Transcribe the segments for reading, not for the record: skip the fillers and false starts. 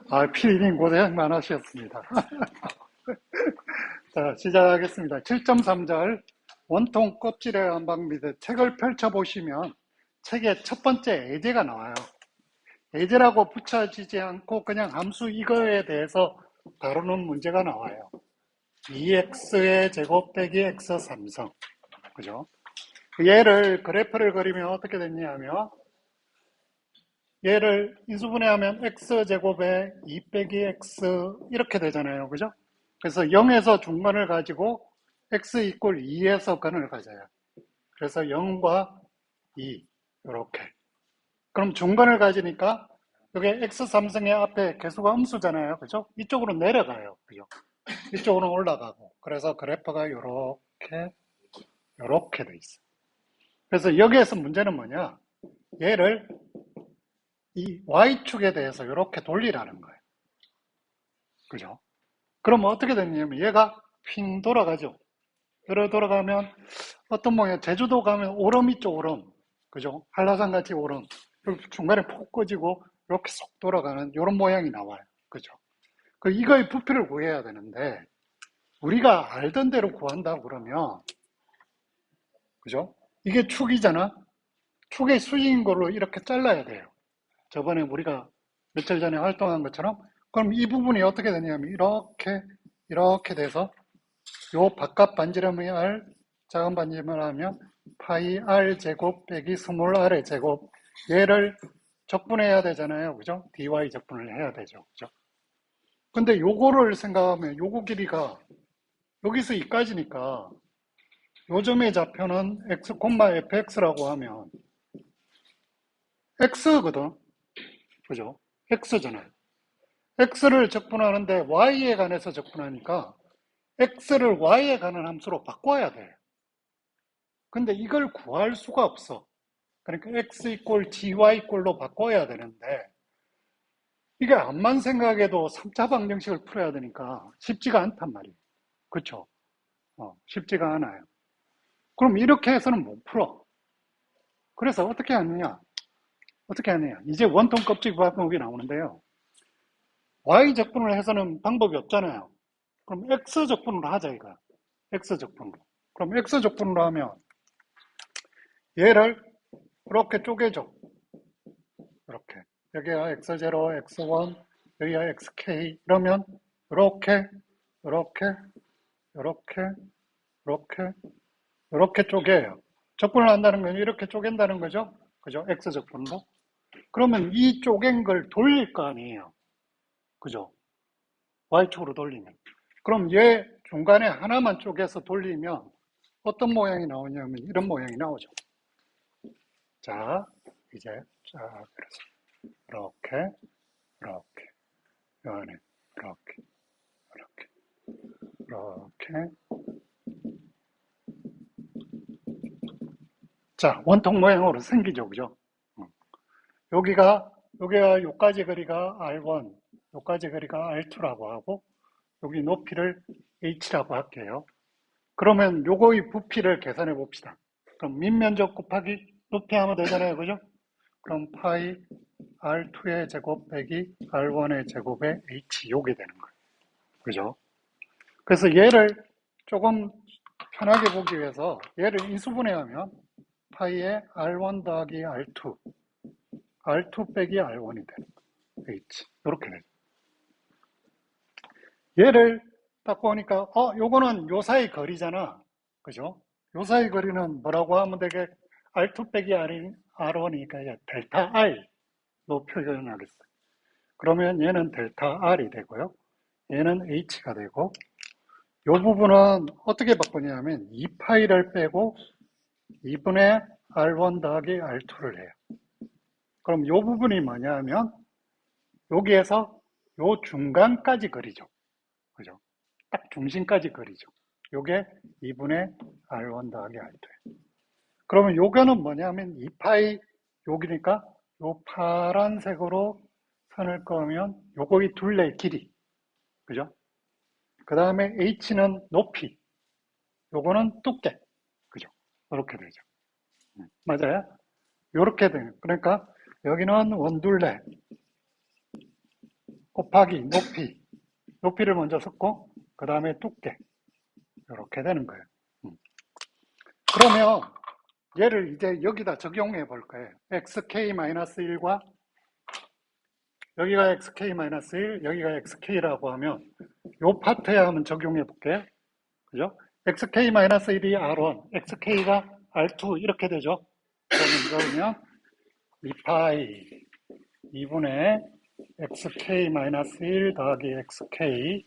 피디님 고생 많으셨습니다. 자, 시작하겠습니다. 7.3절 원통 껍질의 한방 밑에 책을 펼쳐보시면 책의 첫 번째 예제가 나와요. 예제라고 붙여지지 않고 그냥 함수 이거에 대해서 다루는 문제가 나와요. 2x의 제곱 빼기 x 3성. 그죠? 얘를 그래프를 그리면 어떻게 됐냐면 얘를 인수분해하면 x제곱에 2 빼기 x 이렇게 되잖아요. 그죠? 그래서 0에서 중간을 가지고 x 이꼴 2에서 근을 가져요. 그래서 0과 2 이렇게. 그럼 중간을 가지니까 여기 x3승의 앞에 개수가 음수잖아요. 그죠? 이쪽으로 내려가요. 그죠? 이쪽으로 올라가고. 그래서 그래프가 요렇게 돼 있어요. 그래서 여기에서 문제는 뭐냐? 얘를 이 y축에 대해서 이렇게 돌리라는 거예요. 그죠? 그러면 어떻게 되냐면 얘가 핑 돌아가죠. 돌아가면 어떤 모양, 제주도 가면 오름 있죠, 오름. 그죠? 한라산 같이 오름. 중간에 폭 꺼지고 이렇게 쏙 돌아가는 이런 모양이 나와요. 그죠? 이거의 부피를 구해야 되는데 우리가 알던 대로 구한다고 그러면 그죠? 이게 축이잖아. 축의 수직인 걸로 이렇게 잘라야 돼요. 저번에 우리가 며칠 전에 활동한 것처럼 그럼 이 부분이 어떻게 되냐면 이렇게 돼서 요 바깥 반지름의 r 작은 반지름을 하면 파이 r 제곱 빼기 스몰 r의 제곱 얘를 적분해야 되잖아요. 그죠? dy 적분을 해야 되죠. 그죠? 근데 요거를 생각하면 요거 길이가 여기서 이까지니까 요 점의 좌표는 x, fx라고 하면 x거든. 그죠? x잖아요. x를 적분하는데 y에 관해서 적분하니까 x를 y에 관한 함수로 바꿔야 돼. 근데 이걸 구할 수가 없어. 그러니까 x 이꼴 dy 꼴로 바꿔야 되는데 이게 암만 생각해도 3차 방정식을 풀어야 되니까 쉽지가 않단 말이에요. 그쵸? 쉽지가 않아요. 그럼 이렇게 해서는 못 풀어. 그래서 어떻게 하느냐? 이제 원통 껍질 방법이 나오는데요. y 적분을 해서는 방법이 없잖아요. 그럼 x 적분으로 하자 이거. x 적분으로. 그럼 x 적분으로 하면 얘를 이렇게 쪼개줘. 이렇게. 여기가 x0, x1, 여기가 xk. 이러면 이렇게, 이렇게, 이렇게, 이렇게, 이렇게 쪼개요. 적분을 한다는 건 이렇게 쪼갠다는 거죠. 그죠? x 적분으로. 그러면 이 쪼갠 걸 돌릴 거 아니에요. 그죠? y축으로 돌리면. 그럼 얘 중간에 하나만 쪼개서 돌리면 어떤 모양이 나오냐면 이런 모양이 나오죠. 자, 이제 그래서 이렇게, 이렇게, 요 안에 이렇게, 이렇게, 이렇게. 자, 원통 모양으로 생기죠, 그죠? 여기가 요까지 거리가 R1, 요까지 거리가 R2라고 하고, 여기 높이를 H라고 할게요. 그러면 요거의 부피를 계산해 봅시다. 그럼 밑면적 곱하기 높이 하면 되잖아요, 그죠? 그럼 파이 R2의 제곱 빼기 R1의 제곱에 H 요게 되는 거예요. 그죠? 그래서 얘를 조금 편하게 보기 위해서 얘를 인수분해하면 파이에 R1 더하기 R2, R2 빼기 R1이 되는 거예요. H. 이렇게 되죠. 얘를 딱 보니까, 요거는 요 사이 거리잖아. 그죠? 요 사이 거리는 뭐라고 하면 되게 R2 빼기 R1이니까 델타 R로 표현하겠어요. 그러면 얘는 델타 R이 되고요. 얘는 H가 되고, 요 부분은 어떻게 바꾸냐면 2파이를 빼고 2분의 R1 더하기 R2를 해요. 그럼 요 부분이 뭐냐 하면 여기에서 요 중간까지 그리죠. 그죠? 딱 중심까지 그리죠. 요게 2분의 R1 더하기 R2예요. 그러면 요거는 뭐냐면 2파이 여기니까 요 파란색으로 선을 그으면 요거의 둘레의 길이. 그죠? 그 다음에 H는 높이. 요거는 두께. 그죠? 이렇게 되죠. 맞아요? 이렇게 돼요. 그러니까 여기는 원둘레, 곱하기 높이. 높이를 먼저 썼고, 그 다음에 두께. 이렇게 되는 거예요. 그러면 얘를 이제 여기다 적용해 볼 거예요. xk-1과 여기가 xk-1, 여기가 xk라고 하면 요 파트에 한번 적용해 볼게요. 그죠? xk-1이 r1, xk가 r2 이렇게 되죠. 그러면 2파이 2분의 xk-1 더하기 xk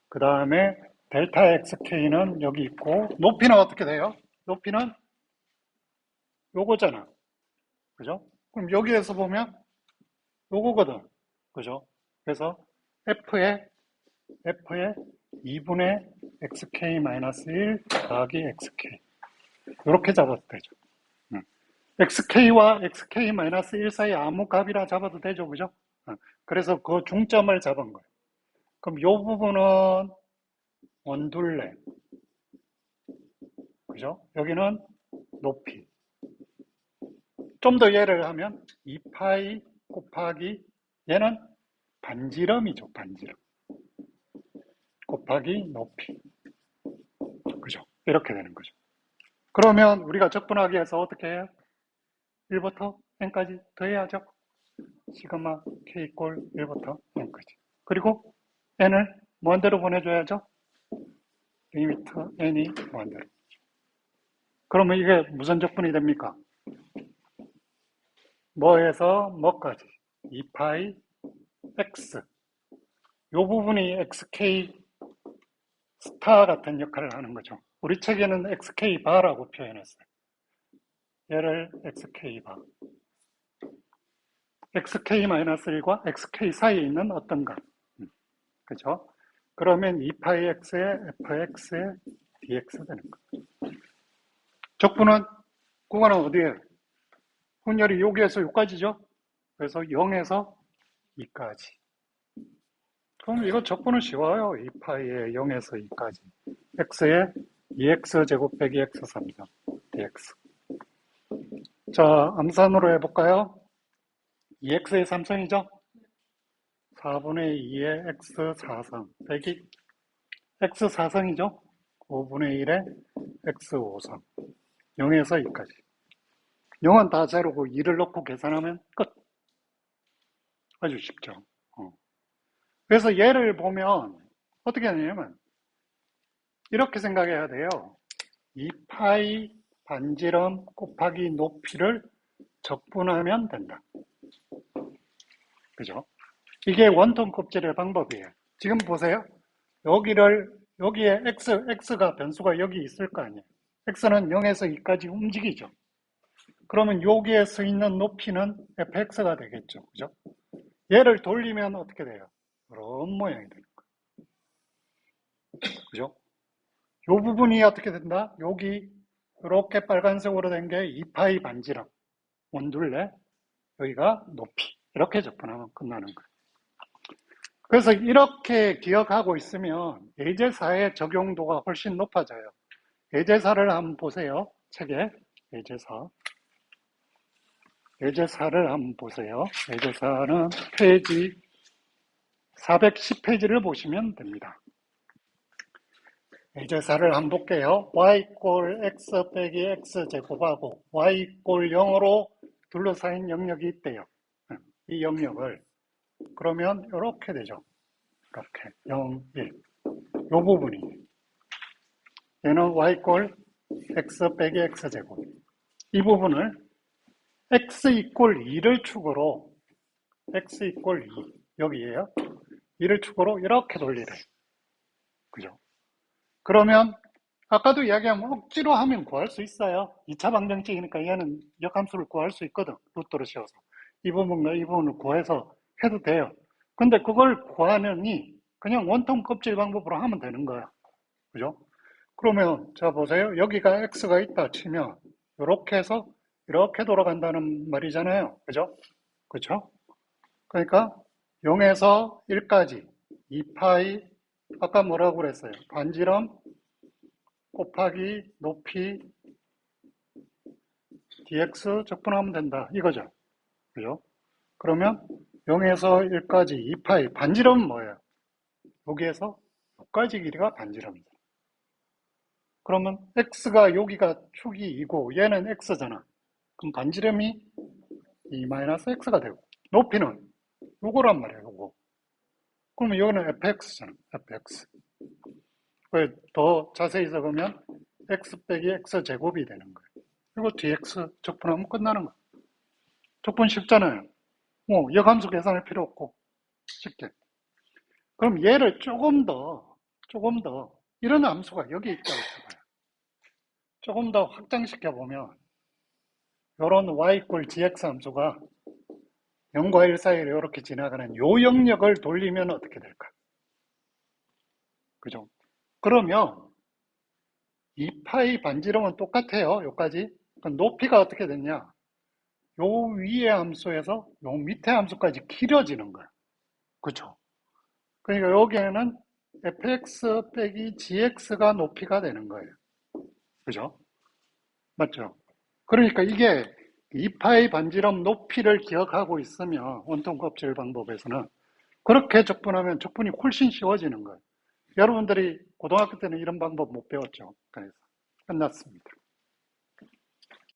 그 다음에 델타 xk는 여기 있고 높이는 어떻게 돼요? 높이는 요거잖아. 그죠? 그럼 여기에서 보면 요거거든. 그죠? 그래서 f에 2분의 xk-1 더하기 xk 이렇게 잡아도 되죠. xk와 xk-1 사이 아무 값이라 잡아도 되죠. 그죠? 그래서 그 중점을 잡은 거예요. 그럼 요 부분은 원둘레. 그죠? 여기는 높이. 좀 더 예를 하면 2파이 곱하기 얘는 반지름이죠. 반지름. 곱하기 높이. 그죠? 이렇게 되는 거죠. 그러면 우리가 적분하기 위해서 어떻게 해요? 1부터 n까지 더해야죠. 시그마 k 꼴 1부터 n까지. 그리고 n을 무한대로 보내줘야죠. 리미터 n이 무한대로. 그러면 이게 무슨 적분이 됩니까? 뭐에서 뭐까지? 2파이 x. 요 부분이 xk 스타 같은 역할을 하는 거죠. 우리 책에는 xk 바라고 표현했어요. 얘를 xk 바. xk-1과 xk 사이에 있는 어떤 값. 그죠? 그러면 2파이 x에 fx에 dx 되는 거예요. 적분은 구간은 어디에? 분열이 여기에서 여기까지죠? 그래서 0에서 2까지. 그럼 이거 적분은 쉬워요. 2파이에 0에서 2까지. x에 2x 제곱 빼기 x 3점 dx. 자, 암산으로 해볼까요? 2x의 3성이죠? 4분의 2의 x 4성 빼기 x 4성이죠? 5분의 1의 x 5성 0에서 2까지. 0은 다 제로고 2를 넣고 계산하면 끝. 아주 쉽죠. 그래서 얘를 보면 어떻게 하냐면 이렇게 생각해야 돼요. 2파이 반지름 곱하기 높이를 적분하면 된다. 그죠? 이게 원통 껍질의 방법이에요. 지금 보세요. 여기에 x가 변수가 여기 있을 거 아니에요. x는 0에서 2까지 움직이죠. 그러면 여기에 서 있는 높이는 fx가 되겠죠. 그죠? 얘를 돌리면 어떻게 돼요? 이런 모양이 되는 거예요. 그죠? 요 부분이 어떻게 된다? 여기 이렇게 빨간색으로 된 게 2파이 반지름 원둘레, 여기가 높이. 이렇게 접근하면 끝나는 거예요. 그래서 이렇게 기억하고 있으면 예제사의 적용도가 훨씬 높아져요. 예제사를 한번 보세요. 책에 예제사를 한번 보세요. 예제사는 페이지 410페이지를 보시면 됩니다. 예제사를 한번 볼게요. y 꼴 x 빼기 x 제곱하고 y 꼴 0으로 둘러싸인 영역이 있대요. 이 영역을 그러면 이렇게 되죠. 이렇게 0, 1. 이 부분이 얘는 y 꼴 x 빼기 x 제곱. 이 부분을 x 이꼴 2를 축으로 x 이꼴 2 여기에요. 2를 축으로 이렇게 돌리래. 그죠? 그러면 아까도 이야기하면 억지로 하면 구할 수 있어요. 2차 방정식이니까 얘는 역함수를 구할 수 있거든. 루트로 씌워서. 이 부분과 이 부분을 구해서 해도 돼요. 근데 그걸 구하느니 그냥 원통 껍질 방법으로 하면 되는 거야. 그죠? 그러면 자 보세요. 여기가 x가 있다 치면 이렇게 해서 이렇게 돌아간다는 말이잖아요. 그죠? 그렇죠? 그러니까 0에서 1까지 2파이 아까 뭐라고 그랬어요? 반지름 곱하기 높이 dx 적분하면 된다. 이거죠. 그죠? 그러면 0에서 1까지 2파이. 반지름은 뭐예요? 여기에서 여기까지 길이가 반지름이다. 그러면 x가 여기가 축이 2고 얘는 x잖아. 그럼 반지름이 2 마이너스 x가 되고 높이는 요거란 말이야, 요거. 그러면 여기는 fx잖아, fx. 더 자세히 적으면 x 빼기 x 제곱이 되는 거예요. 이거 dx 적분하면 끝나는 거예요. 적분 쉽잖아요. 역함수 계산할 필요 없고 쉽게. 그럼 얘를 조금 더 이런 함수가 여기 있다고 쳐봐요. 조금 더 확장시켜 보면 이런 y 꼴 gx 함수가 0과 1 사이를 이렇게 지나가는 요 영역을 돌리면 어떻게 될까? 그죠? 그러면 2파이 반지름은 똑같아요. 여기까지. 그럼 높이가 어떻게 됐냐? 요 위의 함수에서 요 밑에 함수까지 길어지는 거야. 그죠? 그러니까 여기에는 fx 빼기 gx가 높이가 되는 거예요. 그죠? 맞죠? 그러니까 이게 2파이 반지름 높이를 기억하고 있으면 원통 껍질 방법에서는 그렇게 적분하면 적분이 훨씬 쉬워지는 거예요. 여러분들이 고등학교 때는 이런 방법 못 배웠죠. 그래서 끝났습니다.